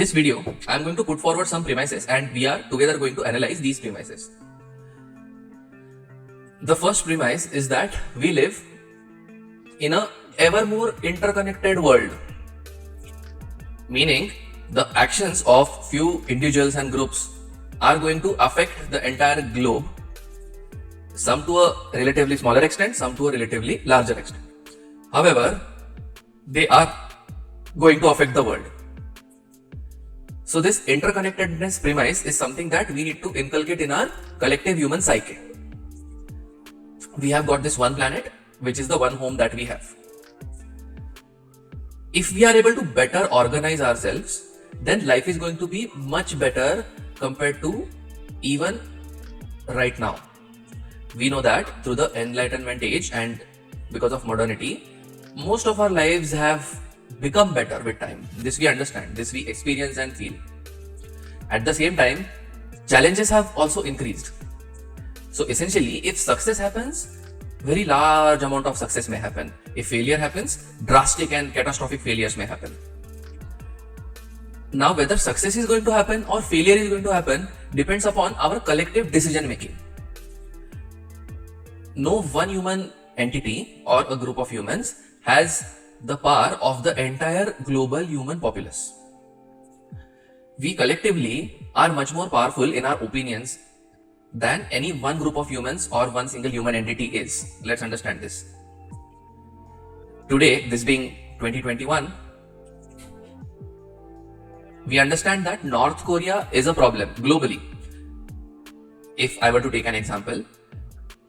this video, I am going to put forward some premises and we are together going to analyze these premises. The first premise is that we live in a ever more interconnected world, meaning the actions of few individuals and groups are going to affect the entire globe, some to a relatively smaller extent, some to a relatively larger extent. However, they are going to affect the world. So this interconnectedness premise is something that we need to inculcate in our collective human psyche. We have got this one planet, which is the one home that we have. If we are able to better organize ourselves, then life is going to be much better compared to even right now. We know that through the Enlightenment age and because of modernity, most of our lives have become better with time. This we understand, this we experience and feel. At the same time, challenges have also increased. So essentially, if success happens, very large amount of success may happen. If failure happens, drastic and catastrophic failures may happen. Now, whether success is going to happen or failure is going to happen depends upon our collective decision making. No one human entity or a group of humans has the power of the entire global human populace. We collectively are much more powerful in our opinions than any one group of humans or one single human entity is. Let's understand this. Today, this being 2021, we understand that North Korea is a problem globally. If I were to take an example,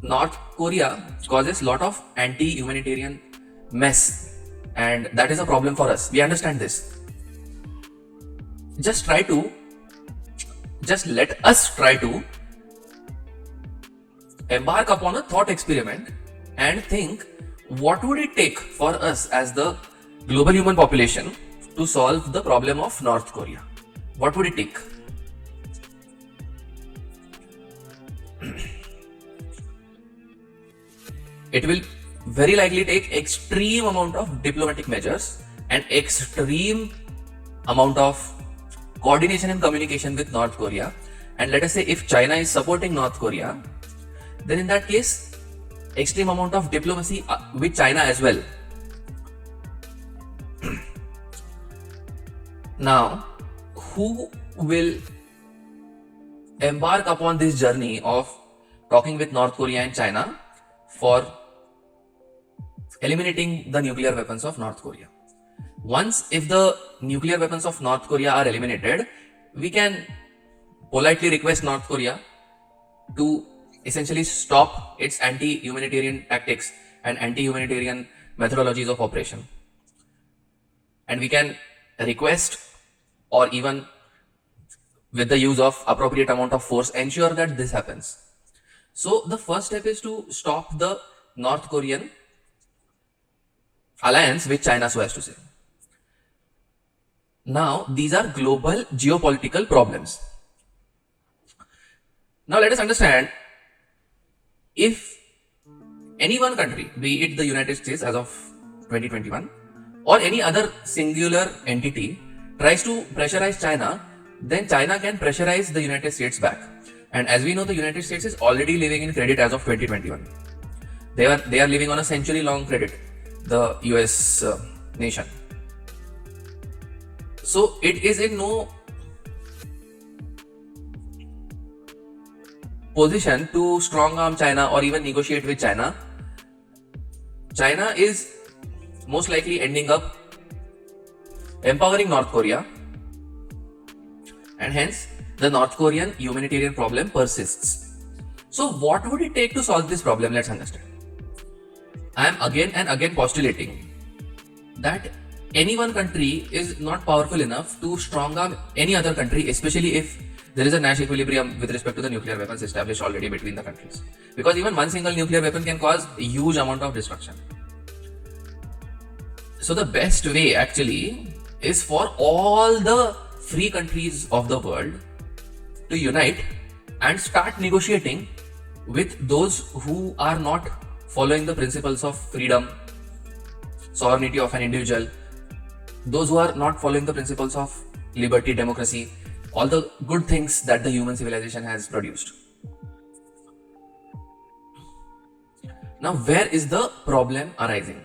North Korea causes a lot of anti-humanitarian mess, and that is a problem for us. We understand this. Just let us try to embark upon a thought experiment and think, what would it take for us as the global human population to solve the problem of North Korea? What would it take? It will very likely take extreme amount of diplomatic measures and extreme amount of coordination and communication with North Korea. And let us say if China is supporting North Korea, then in that case, extreme amount of diplomacy with China as well. Now, who will embark upon this journey of talking with North Korea and China for eliminating the nuclear weapons of North Korea? Once if the nuclear weapons of North Korea are eliminated, we can politely request North Korea to essentially stop its anti-humanitarian tactics and anti-humanitarian methodologies of operation. And we can request, or even with the use of appropriate amount of force, ensure that this happens. So the first step is to stop the North Korean alliance with China, so as to say. Now, these are global geopolitical problems. Now, let us understand, if any one country, be it the United States as of 2021, or any other singular entity tries to pressurize China, then China can pressurize the United States back. And as we know, the United States is already living in credit as of 2021. They are living on a century-long credit, the US nation. So it is in no position to strong arm China or even negotiate with China. China is most likely ending up empowering North Korea, and hence the North Korean humanitarian problem persists. So what would it take to solve this problem? Let's understand. I am again and again postulating that any one country is not powerful enough to strong arm any other country, especially if there is a Nash equilibrium with respect to the nuclear weapons established already between the countries. Because even one single nuclear weapon can cause a huge amount of destruction. So the best way actually is for all the free countries of the world to unite and start negotiating with those who are not following the principles of freedom, sovereignty of an individual, those who are not following the principles of liberty, democracy, all the good things that the human civilization has produced. Now, where is the problem arising?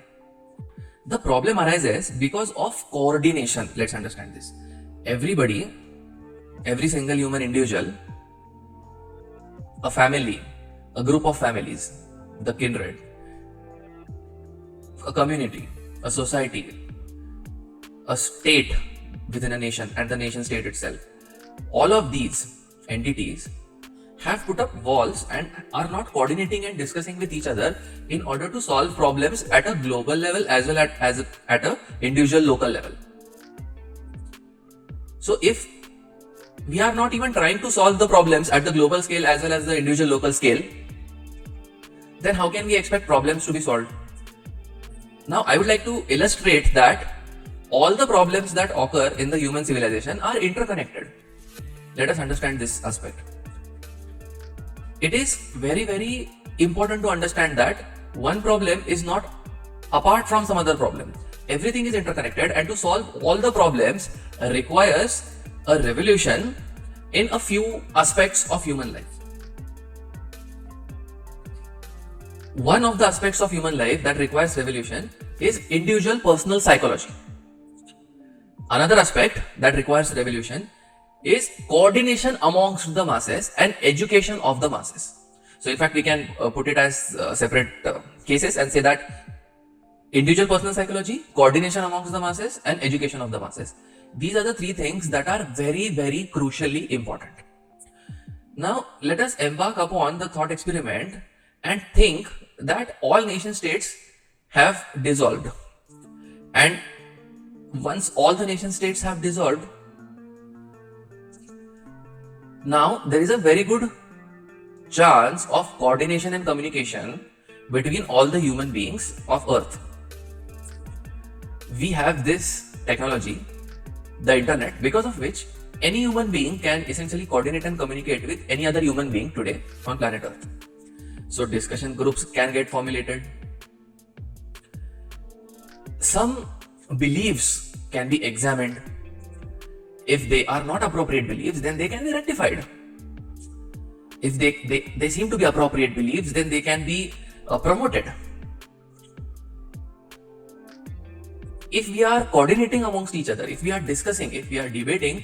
The problem arises because of coordination. Let's understand this. Everybody, every single human individual, a family, a group of families, the kindred, a community, a society, a state within a nation, and the nation state itself. All of these entities have put up walls and are not coordinating and discussing with each other in order to solve problems at a global level as well as at a individual local level. So if we are not even trying to solve the problems at the global scale as well as the individual local scale, then how can we expect problems to be solved? Now, I would like to illustrate that all the problems that occur in the human civilization are interconnected. Let us understand this aspect. It is very, very important to understand that one problem is not apart from some other problem. Everything is interconnected, and to solve all the problems requires a revolution in a few aspects of human life. One of the aspects of human life that requires revolution is individual personal psychology. Another aspect that requires revolution is coordination amongst the masses and education of the masses. So in fact, we can put it as separate cases and say that individual personal psychology, coordination amongst the masses, and education of the masses. These are the three things that are very, very crucially important. Now, let us embark upon the thought experiment and think that all nation states have dissolved. And once all the nation states have dissolved, now there is a very good chance of coordination and communication between all the human beings of Earth. We have this technology, the internet, because of which any human being can essentially coordinate and communicate with any other human being today on planet Earth. So discussion groups can get formulated. Some beliefs can be examined. If they are not appropriate beliefs, then they can be rectified. If they seem to be appropriate beliefs, then they can be promoted. If we are coordinating amongst each other, if we are discussing, if we are debating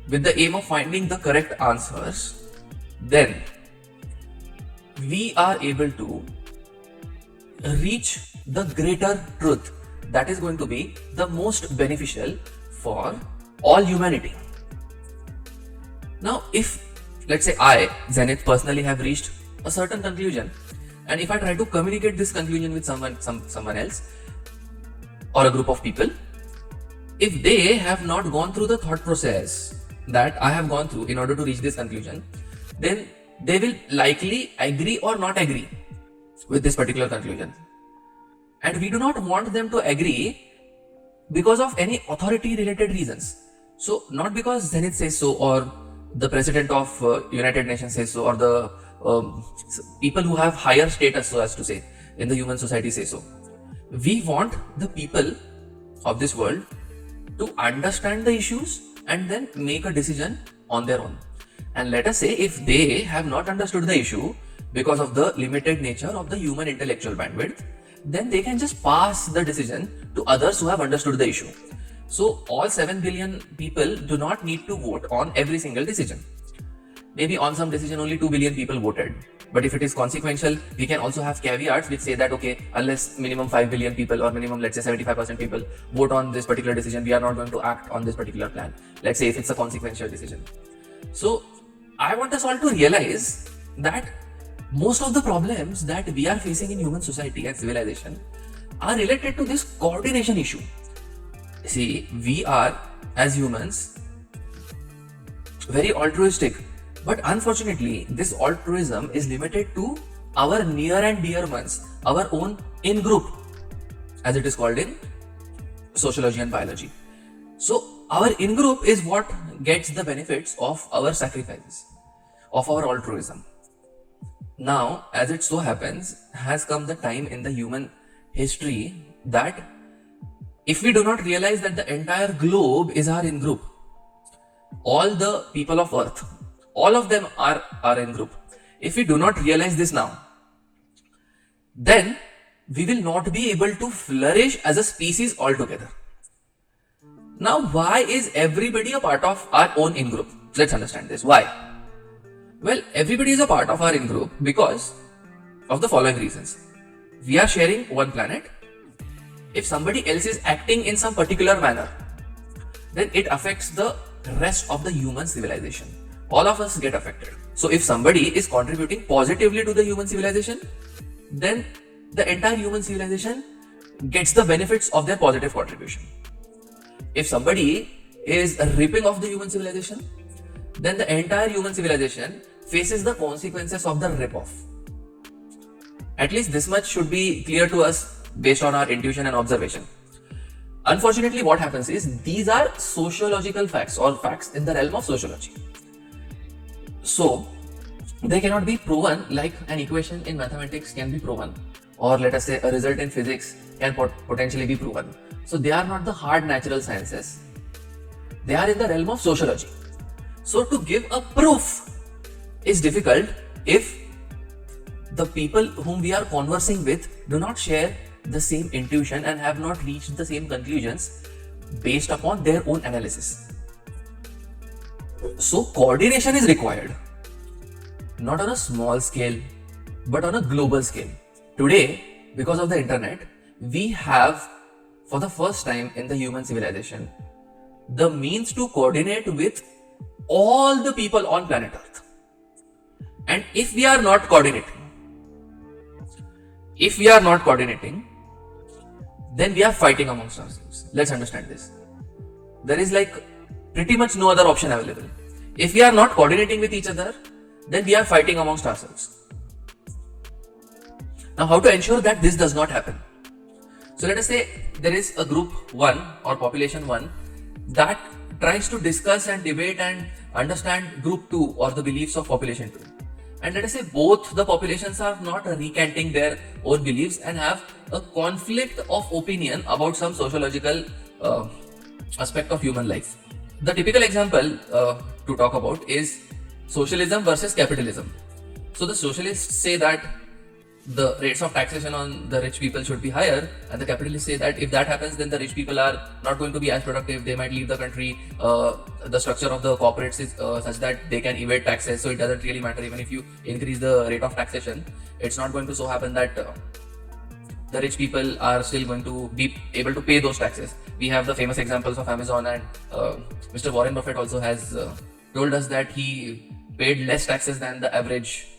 with the aim of finding the correct answers, then we are able to reach the greater truth that is going to be the most beneficial for all humanity. Now, if let's say I, Zenith, personally have reached a certain conclusion, and if I try to communicate this conclusion with someone else or a group of people, if they have not gone through the thought process that I have gone through in order to reach this conclusion, then they will likely agree or not agree with this particular conclusion. And we do not want them to agree because of any authority related reasons. So not because Zenith says so, or the president of United Nations says so, or the people who have higher status, so as to say, in the human society say so. We want the people of this world to understand the issues and then make a decision on their own. And let us say if they have not understood the issue because of the limited nature of the human intellectual bandwidth, then they can just pass the decision to others who have understood the issue. So all 7 billion people do not need to vote on every single decision. Maybe on some decision only 2 billion people voted. But if it is consequential, we can also have caveats which say that, okay, unless minimum 5 billion people or minimum, let's say 75% people vote on this particular decision, we are not going to act on this particular plan. Let's say if it's a consequential decision. So I want us all to realize that most of the problems that we are facing in human society and civilization are related to this coordination issue. See, we are, as humans, very altruistic, but unfortunately, this altruism is limited to our near and dear ones, our own in-group, as it is called in sociology and biology. So, our in-group is what gets the benefits of our sacrifices, of our altruism. Now, as it so happens, has come the time in the human history that if we do not realize that the entire globe is our in-group, all the people of Earth, all of them are our in-group. If we do not realize this now, then we will not be able to flourish as a species altogether. Now, why is everybody a part of our own in-group? Let's understand this. Why? Well, everybody is a part of our in-group because of the following reasons. We are sharing one planet. If somebody else is acting in some particular manner, then it affects the rest of the human civilization. All of us get affected. So if somebody is contributing positively to the human civilization, then the entire human civilization gets the benefits of their positive contribution. If somebody is ripping off the human civilization, then the entire human civilization faces the consequences of the rip-off. At least this much should be clear to us based on our intuition and observation. Unfortunately, what happens is these are sociological facts or facts in the realm of sociology. So, they cannot be proven like an equation in mathematics can be proven, or let us say a result in physics can potentially be proven. So, they are not the hard natural sciences. They are in the realm of sociology. So, to give a proof is difficult if the people whom we are conversing with do not share the same intuition and have not reached the same conclusions based upon their own analysis. So coordination is required, not on a small scale, but on a global scale. Today, because of the internet, we have, for the first time in the human civilization, the means to coordinate with all the people on planet Earth. And if we are not coordinating, then we are fighting amongst ourselves. Let's understand this. There is like pretty much no other option available. If we are not coordinating with each other, then we are fighting amongst ourselves. Now, how to ensure that this does not happen? So let us say there is a group 1 or population 1 that tries to discuss and debate and understand group 2 or the beliefs of population 2. And let us say both the populations are not recanting their own beliefs and have a conflict of opinion about some sociological aspect of human life. The typical example to talk about is socialism versus capitalism. So the socialists say that the rates of taxation on the rich people should be higher, and the capitalists say that if that happens, then the rich people are not going to be as productive, they might leave the country. The structure of the corporates is such that they can evade taxes, so it doesn't really matter even if you increase the rate of taxation. It's not going to so happen that the rich people are still going to be able to pay those taxes. We have the famous examples of Amazon, and Mr. Warren Buffett also has told us that he paid less taxes than the average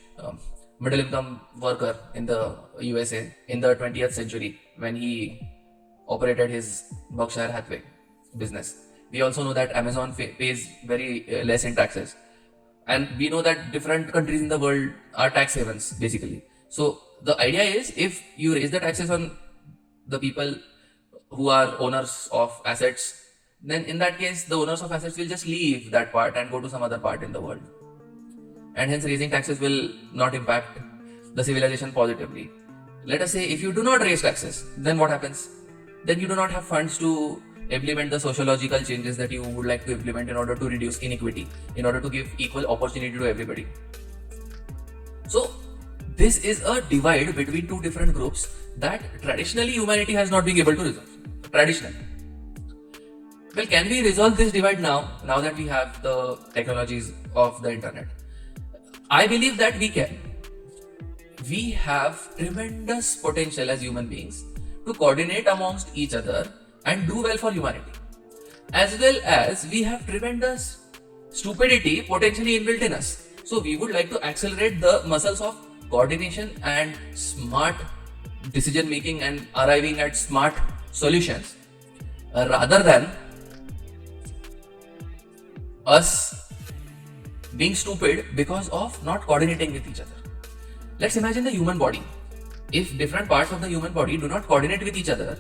middle income worker in the USA in the 20th century when he operated his Berkshire Hathaway business. We also know that Amazon pays very less in taxes, and we know that different countries in the world are tax havens basically. So the idea is, if you raise the taxes on the people who are owners of assets, then in that case the owners of assets will just leave that part and go to some other part in the world. And hence raising taxes will not impact the civilization positively. Let us say if you do not raise taxes, then what happens? Then you do not have funds to implement the sociological changes that you would like to implement in order to reduce inequity, in order to give equal opportunity to everybody. So this is a divide between two different groups that traditionally humanity has not been able to resolve. Traditionally. Well, can we resolve this divide now that we have the technologies of the internet? I believe that we can. We have tremendous potential as human beings to coordinate amongst each other and do well for humanity. As well as we have tremendous stupidity potentially inbuilt in us. So we would like to accelerate the muscles of coordination and smart decision making and arriving at smart solutions rather than us being stupid because of not coordinating with each other. Let's imagine the human body. If different parts of the human body do not coordinate with each other,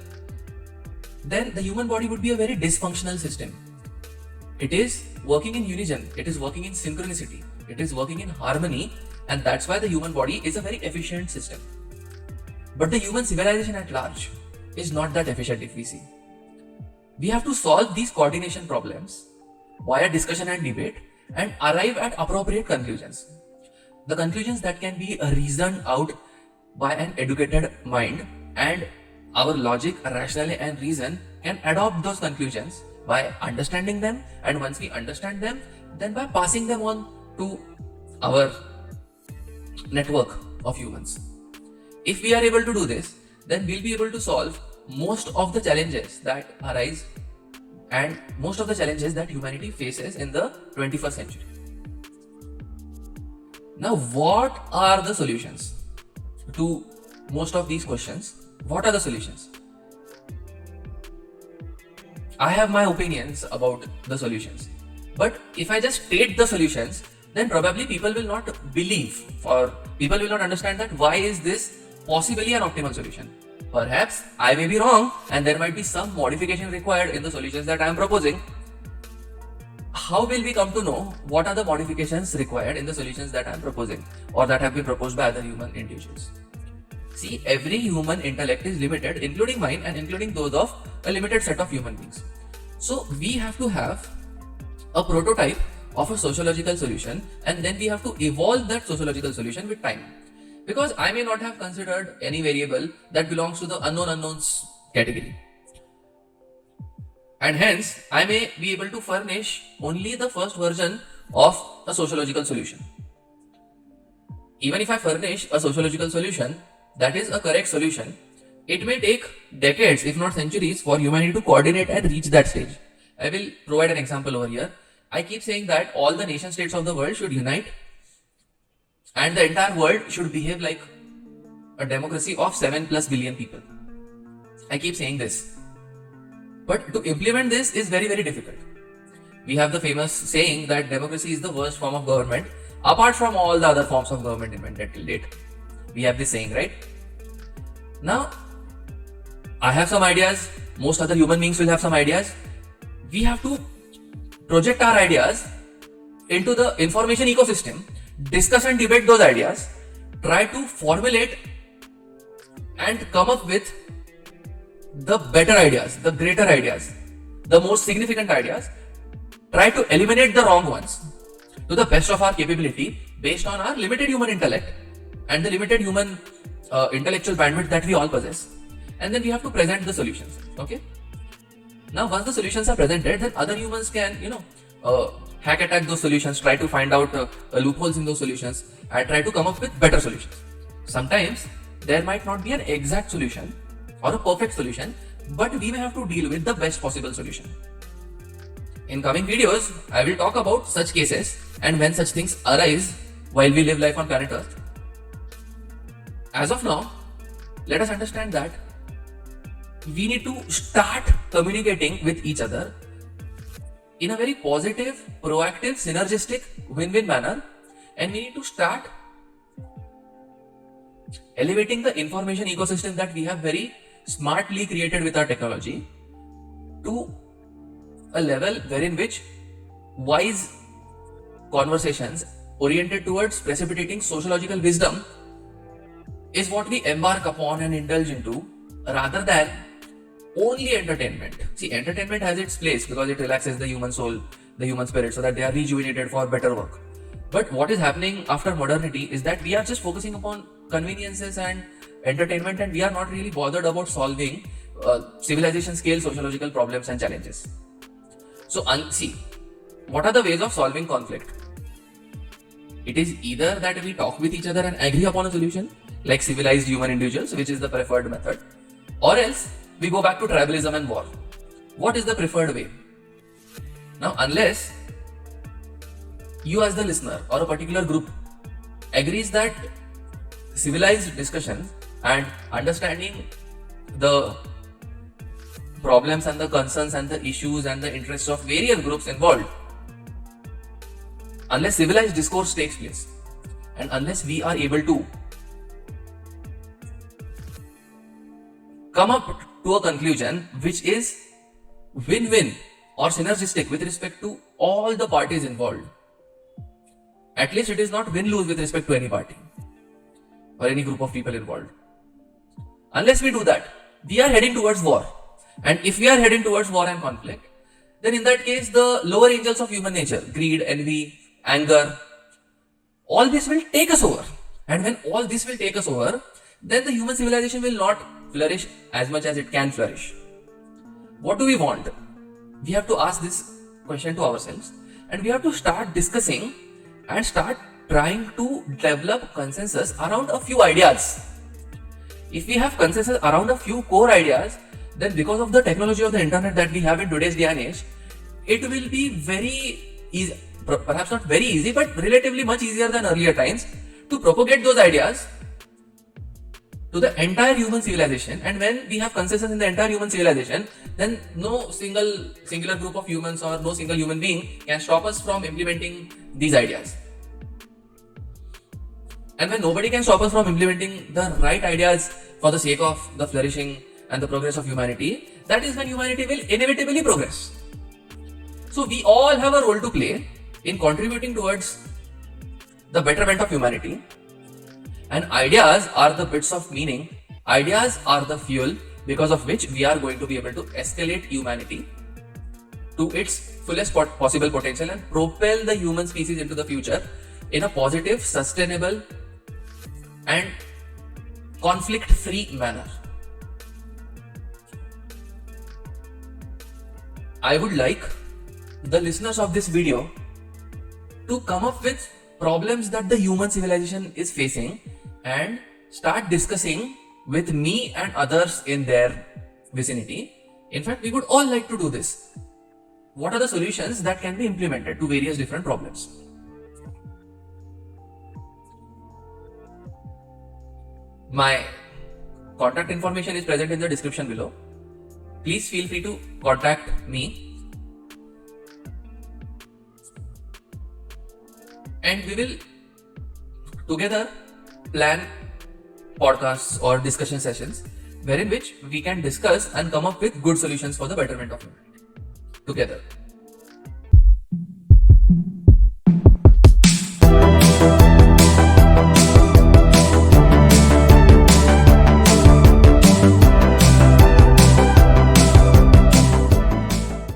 then the human body would be a very dysfunctional system. It is working in unison, it is working in synchronicity, it is working in harmony, and that's why the human body is a very efficient system. But the human civilization at large is not that efficient if we see. We have to solve these coordination problems via discussion and debate and arrive at appropriate conclusions. The conclusions that can be reasoned out by an educated mind, and our logic, rationale, and reason can adopt those conclusions by understanding them, and once we understand them, then by passing them on to our network of humans. If we are able to do this, then we'll be able to solve most of the challenges that arise and most of the challenges that humanity faces in the 21st century. Now, what are the solutions to most of these questions? What are the solutions? I have my opinions about the solutions, but if I just state the solutions, then probably people will not believe, or people will not understand that why is this possibly an optimal solution. Perhaps I may be wrong and there might be some modification required in the solutions that I am proposing. How will we come to know what are the modifications required in the solutions that I am proposing or that have been proposed by other human individuals? See, every human intellect is limited, including mine and including those of a limited set of human beings. So we have to have a prototype of a sociological solution, and then we have to evolve that sociological solution with time. Because I may not have considered any variable that belongs to the unknown unknowns category. And hence, I may be able to furnish only the first version of a sociological solution. Even if I furnish a sociological solution that is a correct solution, it may take decades, if not centuries, for humanity to coordinate and reach that stage. I will provide an example over here. I keep saying that all the nation states of the world should unite and the entire world should behave like a democracy of 7+ billion people. I keep saying this. But to implement this is very, very difficult. We have the famous saying that democracy is the worst form of government apart from all the other forms of government invented till date. We have this saying, right? Now, I have some ideas. Most other human beings will have some ideas. We have to project our ideas into the information ecosystem, discuss and debate those ideas, try to formulate and come up with the better ideas, the greater ideas, the most significant ideas, try to eliminate the wrong ones to the best of our capability based on our limited human intellect and the limited human intellectual bandwidth that we all possess. And then we have to present the solutions. Okay? Now, once the solutions are presented, then other humans can, hack attack those solutions, try to find out loopholes in those solutions, and try to come up with better solutions. Sometimes there might not be an exact solution or a perfect solution, but we may have to deal with the best possible solution. In coming videos, I will talk about such cases and when such things arise while we live life on planet Earth. As of now, let us understand that we need to start communicating with each other in a very positive, proactive, synergistic, win-win manner, and we need to start elevating the information ecosystem that we have very smartly created with our technology to a level wherein which wise conversations oriented towards precipitating sociological wisdom is what we embark upon and indulge into, rather than only entertainment. See, entertainment has its place because it relaxes the human soul, the human spirit, so that they are rejuvenated for better work. But what is happening after modernity is that we are just focusing upon conveniences and entertainment, and we are not really bothered about solving civilization scale sociological problems and challenges. So, see, what are the ways of solving conflict? It is either that we talk with each other and agree upon a solution, like civilized human individuals, which is the preferred method, or else we go back to tribalism and war. What is the preferred way? Now, unless you as the listener or a particular group agrees that civilized discussion and understanding the problems and the concerns and the issues and the interests of various groups involved, unless civilized discourse takes place and unless we are able to come up to a conclusion which is win-win or synergistic with respect to all the parties involved, at least it is not win-lose with respect to any party or any group of people involved. Unless we do that, we are heading towards war. And if we are heading towards war and conflict, then in that case, the lower angels of human nature, greed, envy, anger, all this will take us over. And when all this will take us over, then the human civilization will not flourish as much as it can flourish. What do we want? We have to ask this question to ourselves, and we have to start discussing and start trying to develop consensus around a few ideas. If we have consensus around a few core ideas, then because of the technology of the internet that we have in today's day and age, it will be very easy, perhaps not very easy, but relatively much easier than earlier times to propagate those ideas to the entire human civilization. And when we have consensus in the entire human civilization, then no singular group of humans or no single human being can stop us from implementing these ideas. And when nobody can stop us from implementing the right ideas for the sake of the flourishing and the progress of humanity, that is when humanity will inevitably progress. So we all have a role to play in contributing towards the betterment of humanity. And ideas are the bits of meaning, ideas are the fuel because of which we are going to be able to escalate humanity to its fullest possible potential and propel the human species into the future in a positive, sustainable and conflict-free manner. I would like the listeners of this video to come up with problems that the human civilization is facing and start discussing with me and others in their vicinity. In fact, we would all like to do this. What are the solutions that can be implemented to various different problems? My contact information is present in the description below. Please feel free to contact me, and we will together plan podcasts or discussion sessions wherein which we can discuss and come up with good solutions for the betterment of humanity together.